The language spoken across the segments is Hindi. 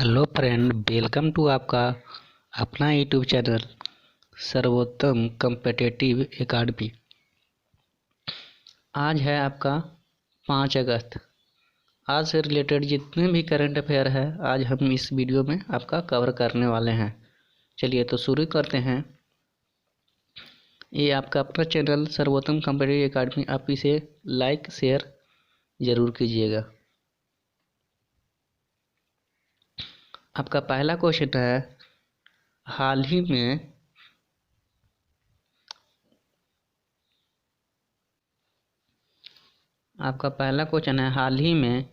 हेलो फ्रेंड, वेलकम टू आपका अपना यूट्यूब चैनल सर्वोत्तम कॉम्पिटिटिव एकेडमी। आज है आपका 5 अगस्त। आज से रिलेटेड जितने भी करंट अफेयर है आज हम इस वीडियो में आपका कवर करने वाले हैं। चलिए तो शुरू करते हैं। ये आपका अपना चैनल सर्वोत्तम कॉम्पिटिटिव एकेडमी, आप इसे लाइक शेयर ज़रूर कीजिएगा। आपका पहला क्वेश्चन है, हाल ही में हाल ही में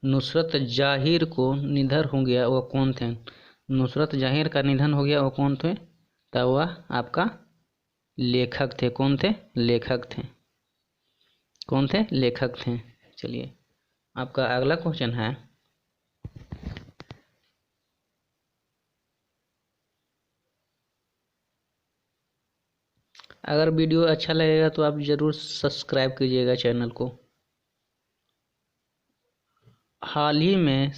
नुसरत जहीर को निधन हो गया, वो कौन थे? नुसरत जहीर का निधन हो गया, वो कौन थे? तब वह आपका लेखक थे। कौन थे? लेखक थे। कौन थे? लेखक थे। चलिए आपका अगला क्वेश्चन है, अगर वीडियो अच्छा लगेगा तो आप ज़रूर सब्सक्राइब कीजिएगा चैनल को। हाल ही में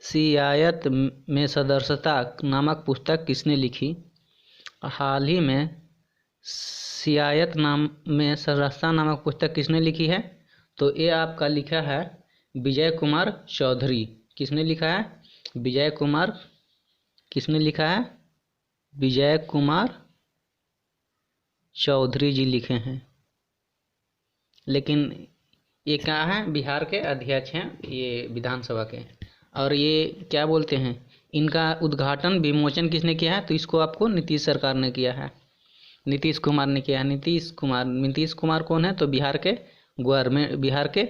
सियायत में सदस्यता नामक पुस्तक किसने लिखी? हाल ही में सियायत नाम में सदस्यता नामक पुस्तक किसने लिखी है? तो ये आपका लिखा है विजय कुमार चौधरी। किसने लिखा है? विजय कुमार। किसने लिखा है? विजय कुमार चौधरी जी लिखे हैं। लेकिन ये क्या है? बिहार के अध्यक्ष हैं ये विधानसभा के। और ये क्या बोलते हैं, इनका उद्घाटन विमोचन किसने किया है? तो इसको आपको नीतीश सरकार ने किया है। नीतीश कुमार ने किया है। नीतीश कुमार कौन है? तो बिहार के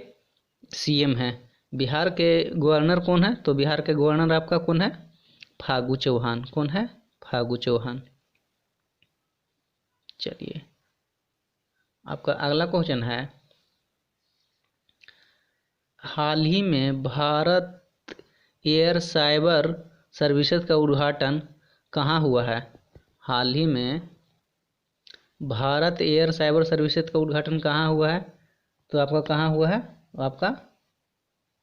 सीएम हैं। बिहार के गवर्नर कौन है? तो बिहार के गवर्नर आपका कौन है? फागू चौहान। कौन है? फागू चौहान। चलिए आपका अगला क्वेश्चन है, हाल ही में भारत एयर साइबर सर्विसेज का उद्घाटन कहाँ हुआ है? हाल ही में भारत एयर साइबर सर्विसेज का उद्घाटन कहाँ हुआ है? तो आपका कहाँ हुआ है? आपका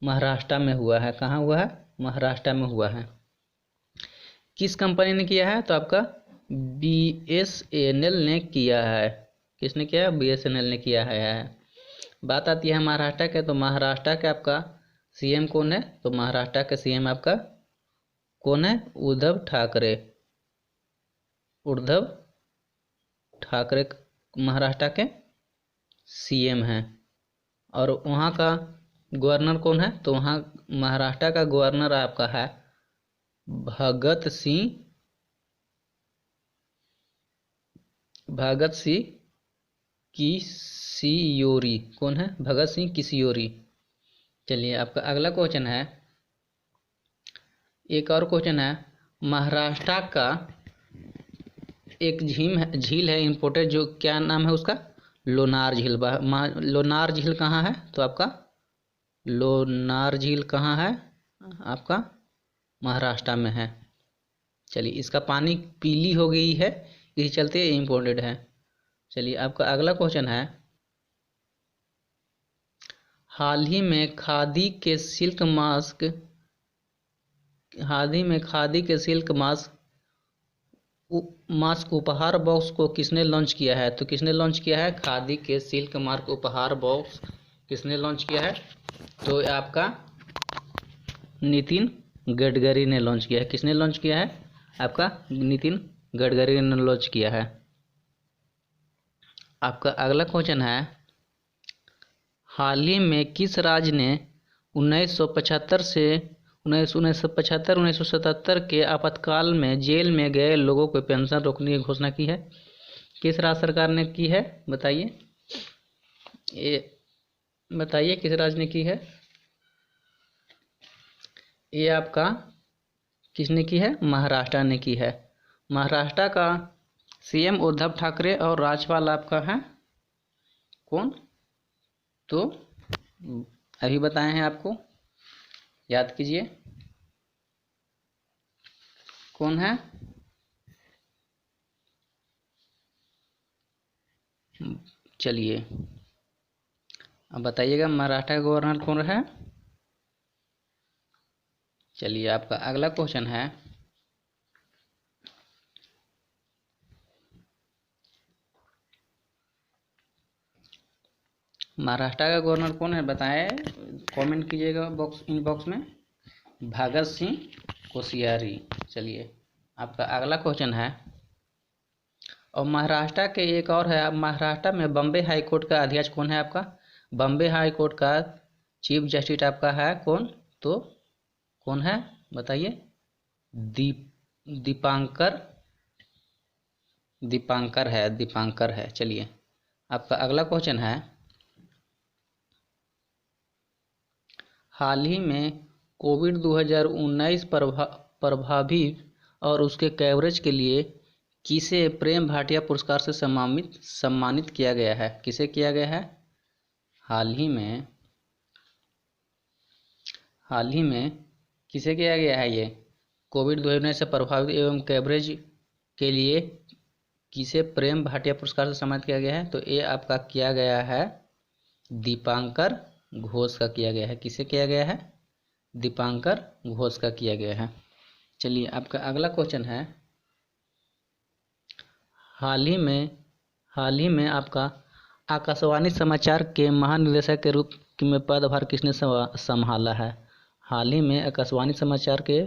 महाराष्ट्र में हुआ है। कहाँ हुआ है? महाराष्ट्र में हुआ है। किस कंपनी ने किया है? तो आपका BSNL ने किया है। किसने किया? BSNL ने किया है। बात आती है महाराष्ट्र के, तो महाराष्ट्र के आपका सीएम कौन है? तो महाराष्ट्र के सीएम आपका कौन है? उद्धव ठाकरे महाराष्ट्र के सीएम हैं। और वहाँ का गवर्नर कौन है? तो वहाँ महाराष्ट्र का गवर्नर आपका है भगत सिंह किसियोरी। कौन है? भगत सिंह किसियोरी। चलिए आपका अगला क्वेश्चन है, एक और क्वेश्चन है, महाराष्ट्र का एक झील है इम्पोर्टेड, जो क्या नाम है उसका? लोनार झील। लोनार झील कहाँ है? तो आपका लोनार झील कहाँ है? आपका महाराष्ट्र में है। चलिए इसका पानी पीली हो गई है, इसी चलते इम्पोर्टेड है। चलिए आपका अगला क्वेश्चन है, हाल ही में खादी के सिल्क मास्क उपहार बॉक्स को किसने लॉन्च किया है? तो किसने लॉन्च किया है? खादी के सिल्क मास्क उपहार बॉक्स किसने लॉन्च किया है? तो आपका नितिन गडकरी ने लॉन्च किया है। किसने लॉन्च किया है? आपका नितिन गडकरी ने लॉन्च किया है। आपका अगला क्वेश्चन है, हाल ही में किस राज्य ने 1977 के आपातकाल में जेल में गए लोगों को पेंशन रोकने की घोषणा की है? किस राज्य सरकार ने की है? बताइए, ये बताइए किस राज्य ने की है? ये आपका किसने की है? महाराष्ट्र ने की है। महाराष्ट्र का सीएम उद्धव ठाकरे और राज्यपाल आपका है कौन? तो अभी बताए हैं आपको, याद कीजिए कौन है? चलिए अब बताइएगा महाराष्ट्र का गवर्नर कौन है? चलिए आपका अगला क्वेश्चन है, महाराष्ट्र का गवर्नर कौन है बताएं, कमेंट कीजिएगा इनबॉक्स में। भगत सिंह कोश्यारी। चलिए आपका अगला क्वेश्चन है, और महाराष्ट्र के एक और है, महाराष्ट्र में बम्बे हाई कोर्ट का अध्यक्ष कौन है आपका? बम्बे हाई कोर्ट का चीफ जस्टिस आपका है कौन? तो कौन है बताइए? दीपांकर दीपांकर है। चलिए आपका अगला क्वेश्चन है, हाल ही में कोविड 2019 प्रभावी और उसके कवरेज के लिए किसे प्रेम भाटिया पुरस्कार से सम्मानित किया गया है? किसे किया गया है? हाल ही में किसे किया गया है? ये कोविड 2019 से प्रभावित एवं कवरेज के लिए किसे प्रेम भाटिया पुरस्कार से सम्मानित किया गया है? तो ये आपका किया गया है दीपांकर घोष का किया गया है। किसे किया गया है? दीपांकर घोष का किया गया है। चलिए आपका अगला क्वेश्चन है, हाल ही में आपका आकाशवाणी समाचार के महानिदेशक के रूप में पदभार किसने संभाला है? हाल ही में आकाशवाणी समाचार के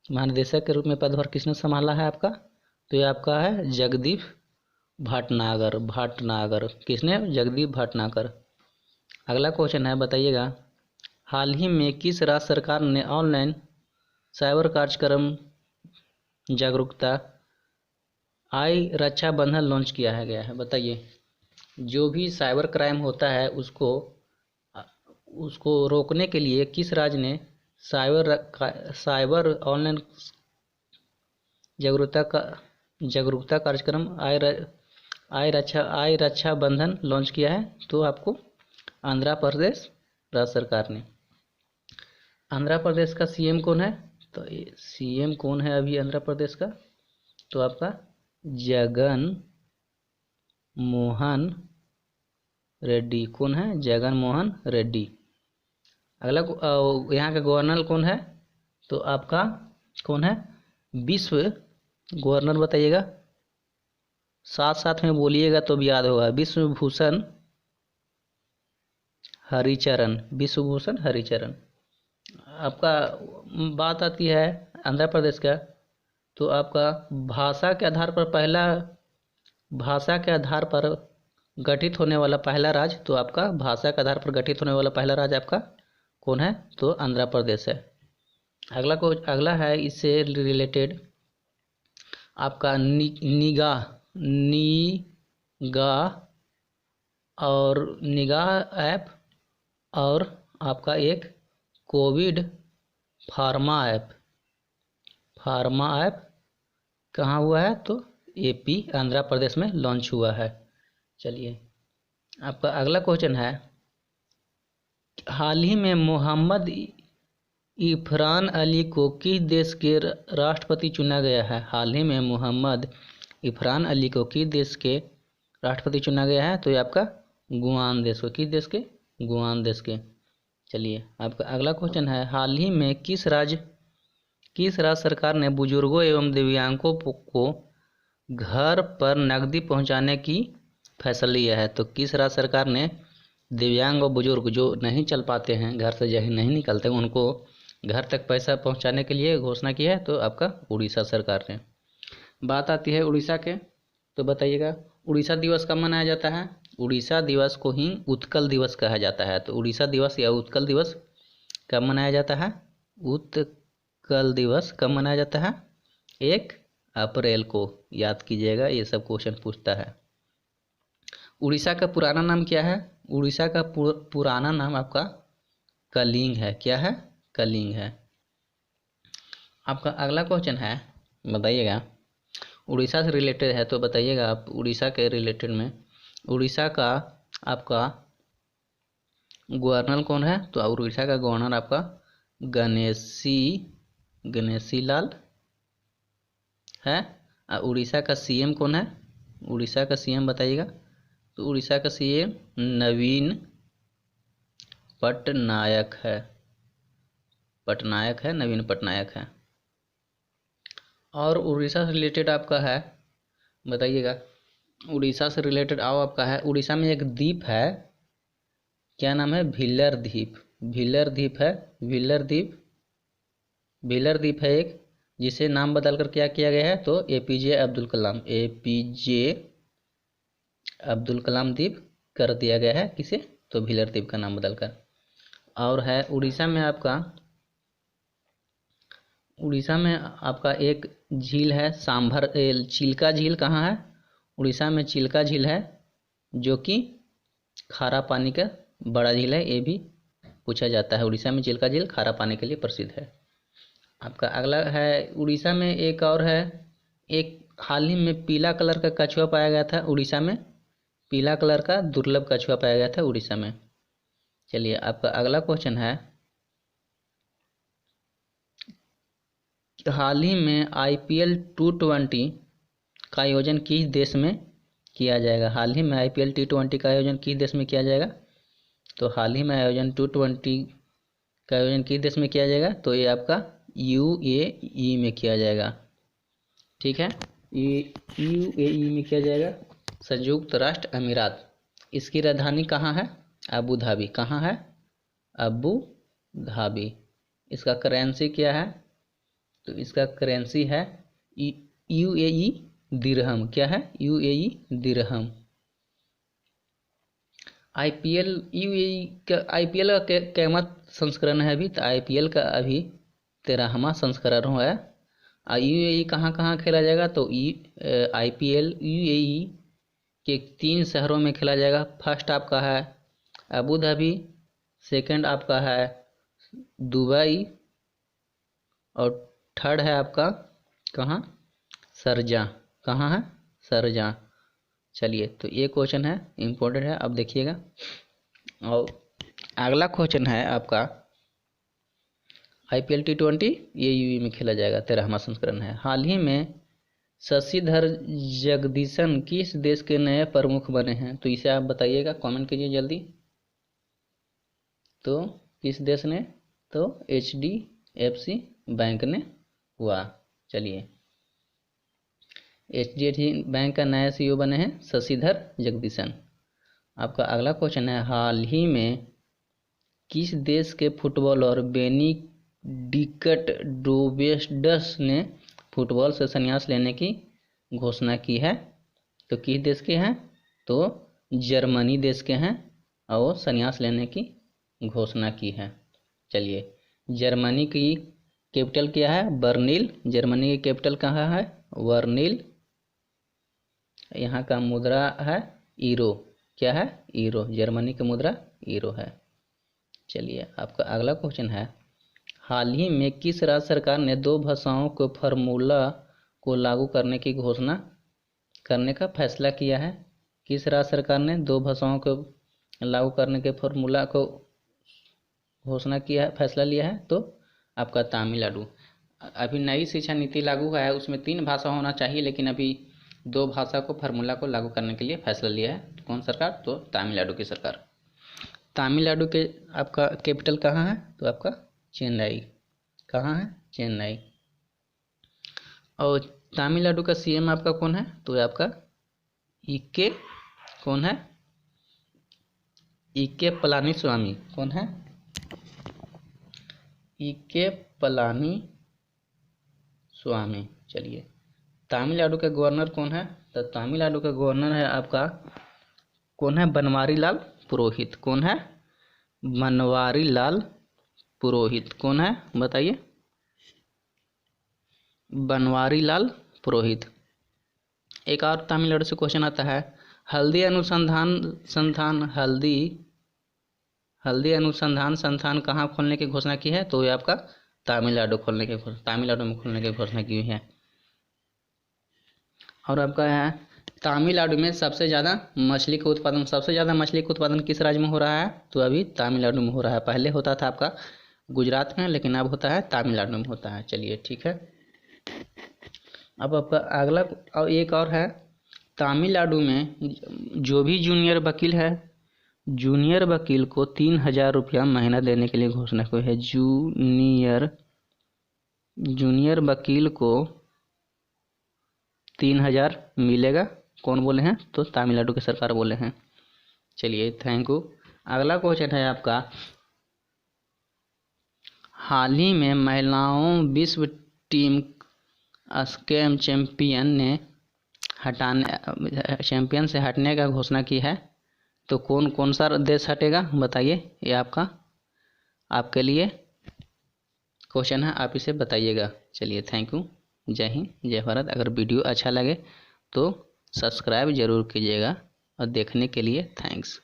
महानिदेशक के रूप में पदभार किसने संभाला है आपका? तो ये आपका है जगदीप भटनागर। किसने? जगदीप भटनागर। अगला क्वेश्चन है, बताइएगा, हाल ही में किस राज्य सरकार ने ऑनलाइन साइबर कार्यक्रम जागरूकता आई रक्षा बंधन लॉन्च किया गया है? बताइए। जो भी साइबर क्राइम होता है उसको रोकने के लिए किस राज्य ने साइबर ऑनलाइन जागरूकता कार्यक्रम आई रक्षा बंधन लॉन्च किया है? तो आपको आंध्र प्रदेश राज्य सरकार ने। आंध्र प्रदेश का सीएम कौन है? तो सीएम कौन है अभी आंध्र प्रदेश का? तो आपका जगन मोहन रेड्डी। कौन है? जगन मोहन रेड्डी। अगला यहाँ का गवर्नर कौन है? तो आपका कौन है? विश्व गवर्नर बताइएगा, साथ साथ में बोलिएगा तो भी याद होगा। विश्वभूषण हरिचरण। आपका बात आती है आंध्र प्रदेश का, तो आपका भाषा के आधार पर गठित होने वाला पहला राज्य, तो आपका भाषा के आधार पर गठित होने वाला पहला राज्य आपका कौन है? तो आंध्र प्रदेश है। अगला है इससे रिलेटेड आपका निगाह ऐप और आपका एक कोविड फार्मा ऐप कहाँ हुआ है? तो एपी आंध्र प्रदेश में लॉन्च हुआ है। चलिए आपका अगला क्वेश्चन है, हाल ही में मोहम्मद इरफान अली को किस देश के राष्ट्रपति चुना गया है? हाल ही में मोहम्मद इरफान अली को किस देश के राष्ट्रपति चुना गया है? तो ये आपका गुआन देश को। किस देश के? गुआन देश के। चलिए आपका अगला क्वेश्चन है, हाल ही में किस राज्य सरकार ने बुजुर्गों एवं दिव्यांगों को घर पर नकदी पहुंचाने की फैसला लिया है? तो किस राज्य सरकार ने दिव्यांग और बुजुर्ग जो नहीं चल पाते हैं, घर से नहीं निकलते, उनको घर तक पैसा पहुंचाने के लिए घोषणा की है? तो आपका उड़ीसा सरकार ने। बात आती है उड़ीसा के, तो बताइएगा उड़ीसा दिवस कब मनाया जाता है? उड़ीसा दिवस को ही उत्कल दिवस कहा जाता है। तो उड़ीसा दिवस या उत्कल दिवस कब मनाया जाता है? उत्कल दिवस कब मनाया जाता है? 1 अप्रैल को। याद कीजिएगा, ये सब क्वेश्चन पूछता है। उड़ीसा का पुराना नाम क्या है? उड़ीसा का पुराना नाम आपका कलिंग है। क्या है? कलिंग है। आपका अगला क्वेश्चन है, बताइएगा, उड़ीसा से रिलेटेड है, तो बताइएगा आप उड़ीसा के रिलेटेड में उड़ीसा का आपका गवर्नर कौन है? तो उड़ीसा का गवर्नर आपका गणेशी लाल है। उड़ीसा का सीएम कौन है? उड़ीसा का सीएम बताइएगा। तो उड़ीसा का सीएम नवीन पटनायक है। पटनायक है, नवीन पटनायक है। और उड़ीसा से रिलेटेड आपका है, बताइएगा। उड़ीसा से रिलेटेड आओ, आपका है उड़ीसा में एक द्वीप है, क्या नाम है? भीलर द्वीप। भीलर द्वीप है, भीलर द्वीप। भीलर द्वीप है एक, जिसे नाम बदलकर क्या किया गया है? तो एपीजे अब्दुल कलाम, एपीजे अब्दुल कलाम द्वीप कर दिया गया है। किसे? तो भीलर द्वीप का नाम बदलकर। और है उड़ीसा में आपका, उड़ीसा में आपका एक झील है सांभर, चिल्का झील कहाँ है? उड़ीसा में चिल्का झील है, जो कि खारा पानी का बड़ा झील है। ये भी पूछा जाता है। उड़ीसा में चिल्का झील खारा पानी के लिए प्रसिद्ध है। आपका अगला है, उड़ीसा में एक और है, एक हाल ही में पीला कलर का कछुआ पाया गया था उड़ीसा में। पीला कलर का दुर्लभ कछुआ पाया गया था उड़ीसा में। चलिए, आपका अगला क्वेश्चन है, हाल ही में IPL 220 का आयोजन किस देश में किया जाएगा? हाल ही में IPL T20 का आयोजन किस देश में किया जाएगा? तो हाल ही में आयोजन 220 का आयोजन किस देश में किया जाएगा? तो ये आपका UAE में किया जाएगा। ठीक है, ये UAE में किया जाएगा, संयुक्त राष्ट्र अमीरात। इसकी राजधानी कहाँ है? Abu Dhabi. कहाँ है? Abu Dhabi. इसका करेंसी क्या है? तो इसका करेंसी है UAE दिरहम। क्या है? UAE दिरहम। IPL UAE का, IPL का कैमत संस्करण है अभी, तो IPL का अभी 13वां संस्करण है। UAE कहाँ कहाँ खेला जाएगा? तो IPL UAE के 3 शहरों में खेला जाएगा। फर्स्ट आपका है अबू धाबी, सेकंड आपका है दुबई, और थर्ड है आपका कहाँ? शारजाह। कहाँ है? शारजाह। चलिए, तो ये क्वेश्चन है, इम्पोर्टेंट है, अब देखिएगा। और अगला क्वेश्चन है आपका, IPL T20 ये UAE में खेला जाएगा, 13वां संस्करण है। हाल ही में शशिधर जगदीशन किस देश के नए प्रमुख बने हैं? तो इसे आप बताइएगा, कमेंट कीजिए जल्दी। तो किस देश ने? तो HDFC बैंक ने हुआ। चलिए, HDFC बैंक का नया CEO बने हैं शशिधर जगदीशन। आपका अगला क्वेश्चन है, हाल ही में किस देश के फुटबॉलर बेनिडिक्ट डोवेस्डस ने फुटबॉल से संन्यास लेने की घोषणा की है? तो किस देश के हैं? तो जर्मनी देश के हैं, और संन्यास लेने की घोषणा की है। चलिए, जर्मनी की कैपिटल क्या है? बर्लिन। जर्मनी की कैपिटल कहाँ है? बर्लिन। यहाँ का मुद्रा है यूरो। क्या है? यूरो। जर्मनी की मुद्रा यूरो है। चलिए, आपका अगला क्वेश्चन है, हाल ही में किस राज्य सरकार ने 2 भाषाओं को फार्मूला को लागू करने की घोषणा करने का फैसला किया है? किस राज्य सरकार ने 2 भाषाओं को लागू करने के फार्मूला को घोषणा किया है, फैसला लिया है? तो आपका तमिलनाडु। अभी नई शिक्षा नीति लागू हुआ है, उसमें 3 भाषा होना चाहिए, लेकिन अभी 2 भाषा को फार्मूला को लागू करने के लिए फैसला लिया है। कौन सरकार? तो तमिलनाडु की सरकार। तमिलनाडु के आपका कैपिटल कहाँ है? तो आपका चेन्नई। कहाँ है? चेन्नई। और तमिलनाडु का CM आपका कौन है? तो आपका EK कौन है? EK पलानीस्वामी। कौन है? EK पलानी स्वामी। चलिए, तमिलनाडु के गवर्नर कौन है? तो तमिलनाडु का गवर्नर है आपका कौन है? बनवारी लाल पुरोहित। कौन है? बनवारी लाल पुरोहित। कौन है? बताइए। बनवारी लाल पुरोहित। एक और तमिलनाडु से क्वेश्चन आता है, हल्दी अनुसंधान संस्थान कहाँ खोलने की घोषणा की है? तो ये आपका तमिलनाडु में खोलने की घोषणा की हुई है। और आपका है तमिलनाडु में सबसे ज़्यादा मछली का उत्पादन किस राज्य में हो रहा है? तो अभी तमिलनाडु में हो रहा है। पहले होता था आपका गुजरात में, लेकिन अब होता है तमिलनाडु में होता है। चलिए, ठीक है। अब आपका अगला और एक और है, तमिलनाडु में जो भी जूनियर वकील है जूनियर वकील को 3,000 रुपया महीना देने के लिए घोषणा की है। जूनियर वकील को 3,000 मिलेगा। कौन बोले हैं? तो तमिलनाडु की सरकार बोले हैं। चलिए, थैंक यू। अगला क्वेश्चन है आपका, हाल ही में महिलाओं विश्व टीम स्कैम चैंपियन से हटने का घोषणा की है। तो कौन कौन सा देश हटेगा बताइए। ये आपके लिए क्वेश्चन है, आप इसे बताइएगा। चलिए, थैंक यू। जय हिंद, जय भारत। अगर वीडियो अच्छा लगे तो सब्सक्राइब जरूर कीजिएगा और देखने के लिए थैंक्स।